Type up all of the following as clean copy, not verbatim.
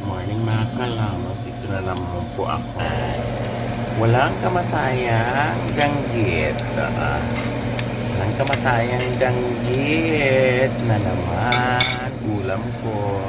Morning mga kalamos, ito na naman po ako. Walang kamatayang danggit. Walang kamatayang danggit na naman ulam ko.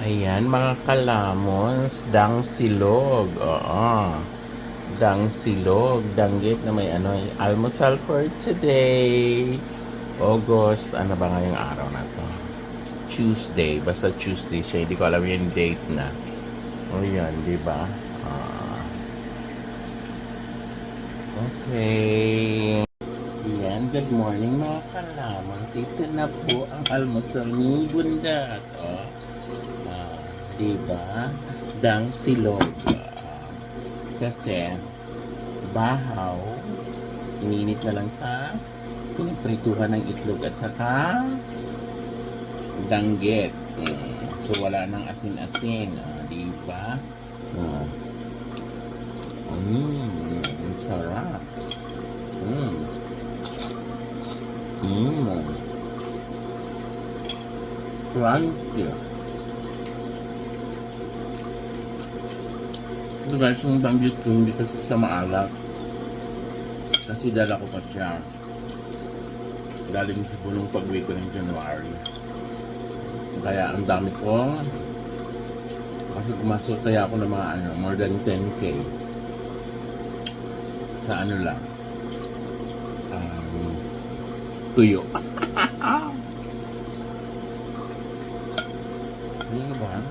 Ayan mga kalamons, dang silog. Oo. Dang silog, danggit na may almusal for today. August, ano ba ngayong araw na to? Tuesday, basta Tuesday siya. Hindi ko alam yung date na. O yan, di ba? Okay. Yan, good morning mga kalamons. Ito na po ang almusal ni Bundat. Diba? Dang silog. Kasi bahaw, ininit na lang sa piniprituhan ng itlog at saka danggit. So wala nang asin-asin. Diba? Ang sarap. Crunchy. So guys, yung danggit ko hindi kasi siya maalat. Kasi dala ko pa siya. Galing sa punong pag-uwi ko ng January. Kaya ang dami ko. Kasi gumastos kaya ako ng mga more than 10K. Sa lang. Tuyo. Ano ba?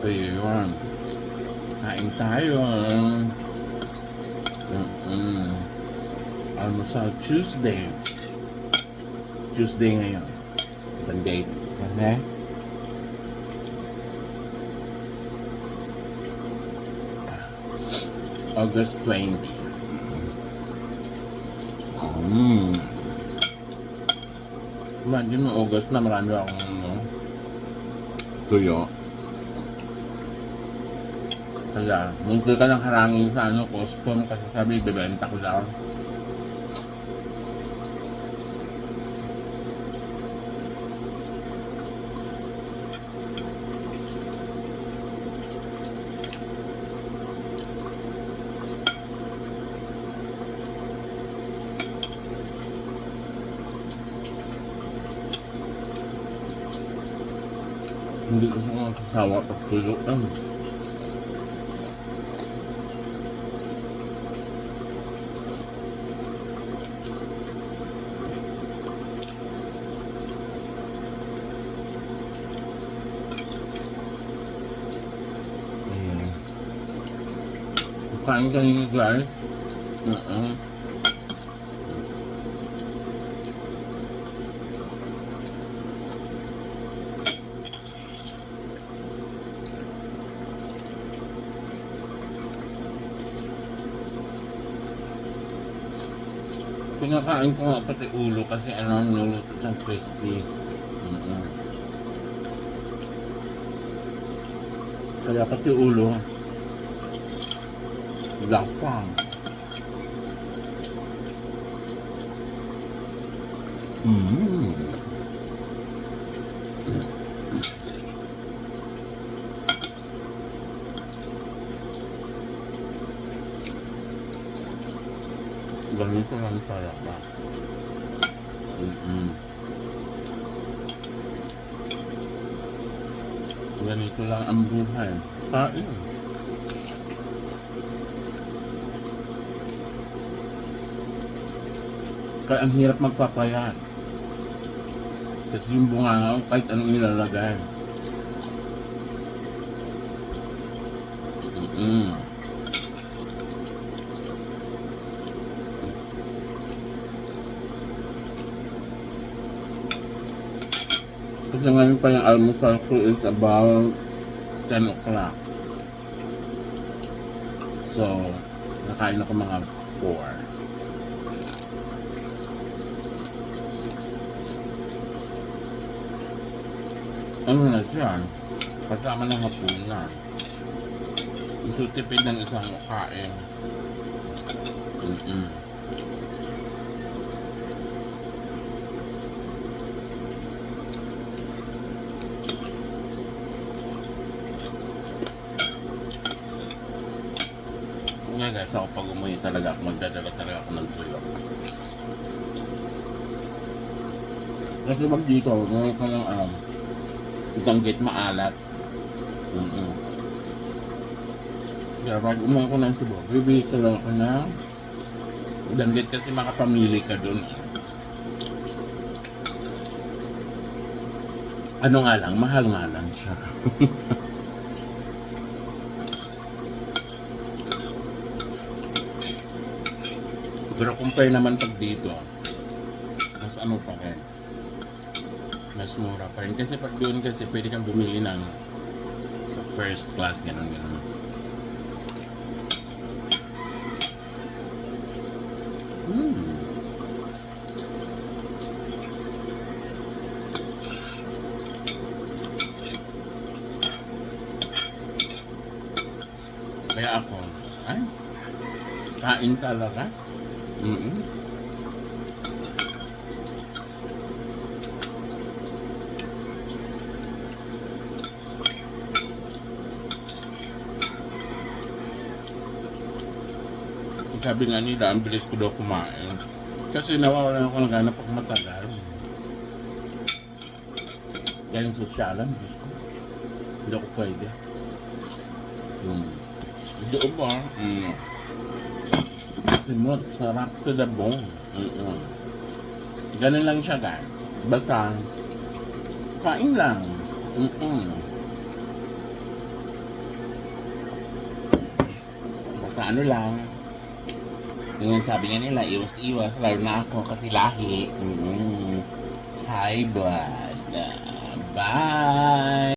Ayun. Kain tayo. Almusal Tuesday. Tuesday ngayon. The date. Okay? August 20. Imagine mo August na marami akong tuyo. Kaya, munti ka lang harangin sa custom kasi sabi, bibenta ko lang. Hindi ko siya magsasawa pag tulog lang. Kain kanina guys. Pinakain ko nga pati ulo kasi ano, niluluto siyang crispy. Kaya pati ulo, lasa. Ganito lang talaga. Ganito lang ang buhay. Kain. Kaya ang hirap magpapayat. Kasi yung bunga, kahit anong ilalagay. Kasi ngayon pa yung almusal ko is about 10 o'clock. So, nakain ako mga 4. Ano na siya? Kasama ng hapunan. Ito tipid ng isang kain. Nga guys, ako pag umuwi talaga ako, magdadala talaga ako ng tuyo. Kasi pag dito, ngayon ko lang danggit maalat. Kaya pag umuwi ko ng Cebu, bibili talaga ako ng danggit kasi makapamili ka dun. Ano nga lang, mahal nga lang siya. Pero compare naman pag dito, mas ano pa rin, mas mura pa rin. Kasi pag doon kasi pwede kang bumili ng first class, gano'n. Kaya ako, kain talaga. Sabi nga nila, ang bilis ko daw kumain. Kasi nawawalan ako ng gana pag matagal. Dahil sosyalan, Diyos ko. Hindi ako pwede. Hindi ko ba? Simot, sarap to the bone. Ganun lang siya, guys. Basta, kain lang. Basta ano lang. Yung sabi nga nila, iwas-iwas. Lalo na ako kasi lahi. Hi, bud. Bye!